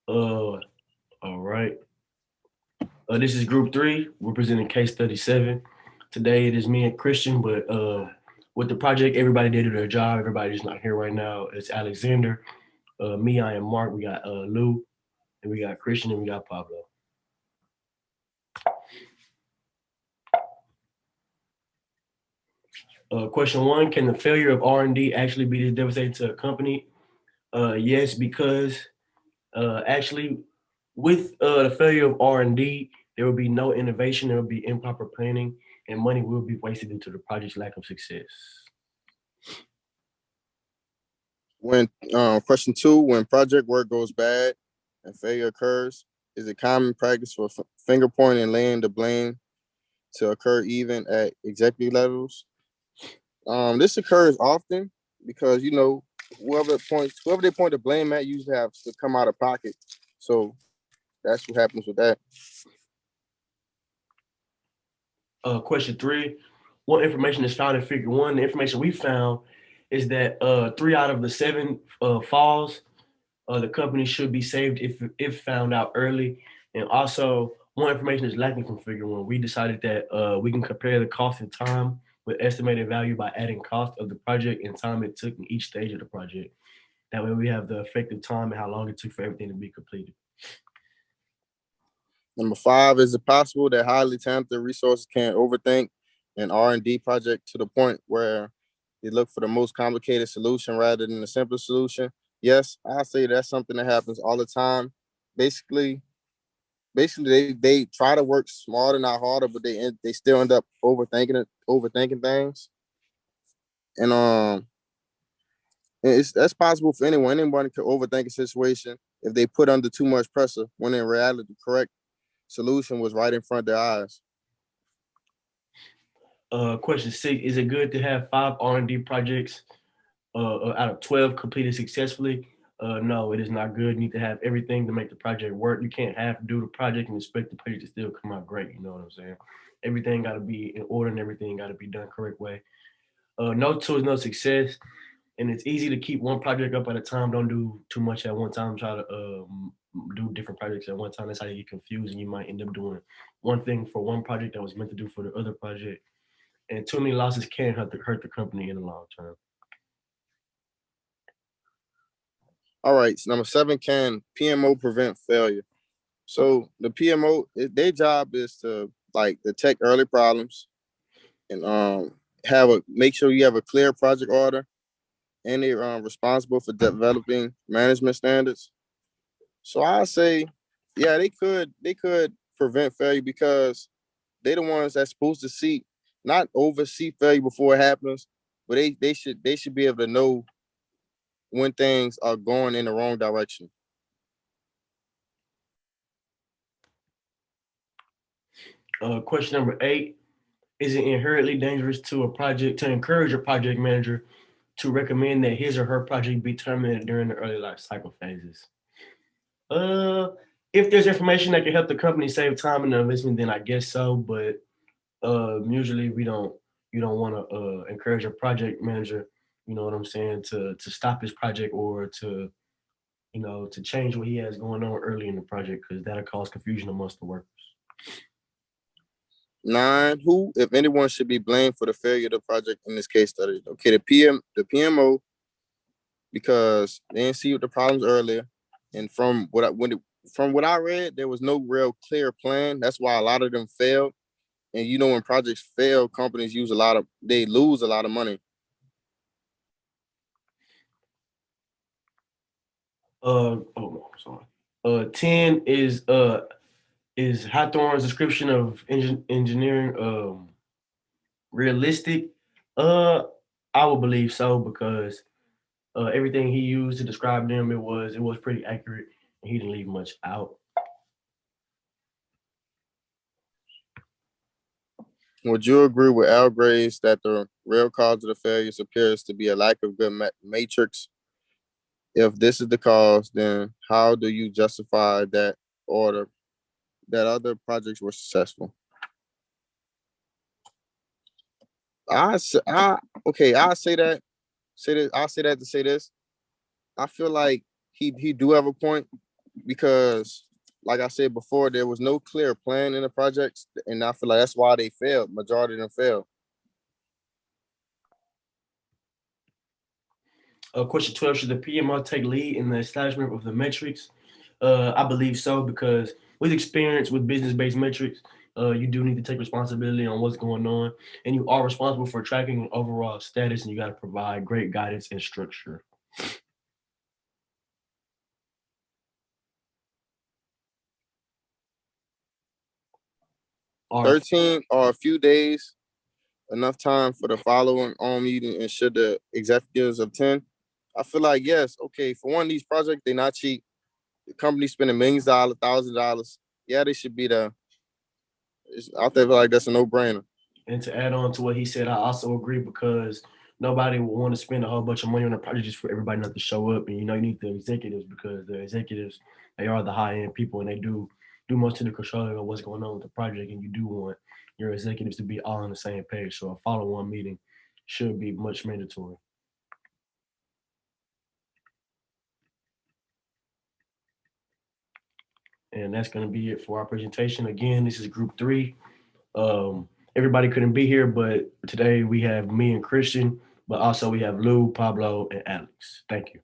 All right. This is group three. We're presenting case study 7. Today it is me and Christian, but with the project, everybody did their job. Everybody's not here right now. It's Alexander. Me, I am Mark. We got Lou, and we got Christian, and we got Pablo. Question one: Can the failure of R&D actually be this devastating to a company? Yes, because actually, with the failure of R&D, there will be no innovation. There will be improper planning, and money will be wasted due to the project's lack of success. When question two, when project work goes bad and failure occurs, is it common practice for finger pointing and laying the blame to occur even at executive levels? This occurs often because whoever they point the blame at usually have to come out of pocket. So that's what happens with that. Question three: What information is found in Figure One? The information we found is that 3 out of the 7 falls, the company should be saved if found out early. And also, one information is lacking from Figure One. We decided that we can compare the cost and time with estimated value by adding cost of the project and time it took in each stage of the project. That way, we have the effective time and how long it took for everything to be completed. Number 5, is it possible that highly talented resources can overthink an R&D project to the point where they look for the most complicated solution rather than the simplest solution? Yes, I say that's something that happens all the time. Basically, basically, they try to work smarter, not harder, but they still end up overthinking things. And it's that's possible for anyone. Anyone can overthink a situation if they put under too much pressure, when in reality, the correct solution was right in front of their eyes. Question six: Is it good to have 5 R&D projects out of 12 completed successfully? No, it is not good. You need to have everything to make the project work. You can't half do the project and expect the project to still come out great. You know what I'm saying? Everything got to be in order and everything got to be done correct way. No two is no success, and it's easy to keep one project up at a time. Don't do too much at one time. Try to do different projects at one time. That's how you get confused, and you might end up doing one thing for one project that was meant to do for the other project. And too many losses can hurt the company in the long term. All right, so number 7, can PMO prevent failure? So the PMO, their job is to like detect early problems and have a make sure you have a clear project order, and they're responsible for developing management standards. So I say, yeah, they could prevent failure because they're the ones that's supposed to see, not oversee failure before it happens, but they should be able to know when things are going in the wrong direction. Question number 8: Is it inherently dangerous to encourage a project manager to recommend that his or her project be terminated during the early life cycle phases? Uh, if there's information that can help the company save time and investment, then I guess so. But usually we don't. You don't want to encourage a project manager. You know what I'm saying, to stop his project or to to change what he has going on early in the project because that'll cause confusion amongst the workers. 9, who, if anyone, should be blamed for the failure of the project in this case study? Okay, the PMO, because they didn't see the problems earlier, and from what I read, there was no real clear plan. That's why a lot of them failed. And when projects fail, companies they lose a lot of money. Oh, I'm sorry. 10 is Hawthorne's description of engineering realistic? Uh, I would believe so because everything he used to describe them, it was pretty accurate, and he didn't leave much out. Would you agree with Al Graves that the real cause of the failures appears to be a lack of good matrix? If this is the cause, then how do you justify that order that other projects were successful? Okay, I say that. Say this. I say that to say this. I feel like he do have a point because, like I said before, there was no clear plan in the projects, and I feel like that's why they failed. Majority of them failed. Question 12, should the PMO take lead in the establishment of the metrics? I believe so because with experience with business-based metrics, you do need to take responsibility on what's going on, and you are responsible for tracking overall status, and you got to provide great guidance and structure. Or 13 or a few days, enough time for the following on meeting, and should the executives attend? I feel like yes. Okay, for one of these projects, they're not cheap. The company spending millions of dollars, $1,000. Yeah, they should be there. I feel like that's a no brainer. And to add on to what he said, I also agree because nobody will want to spend a whole bunch of money on a project just for everybody not to show up. And you know, you need the executives because the executives they are the high end people and they do most of the controlling of what's going on with the project. And you do want your executives to be all on the same page. So a follow on meeting should be much mandatory. And that's going to be it for our presentation. Again, this is group three. Everybody couldn't be here, but today we have me and Christian, but also we have Lou, Pablo, and Alex. Thank you.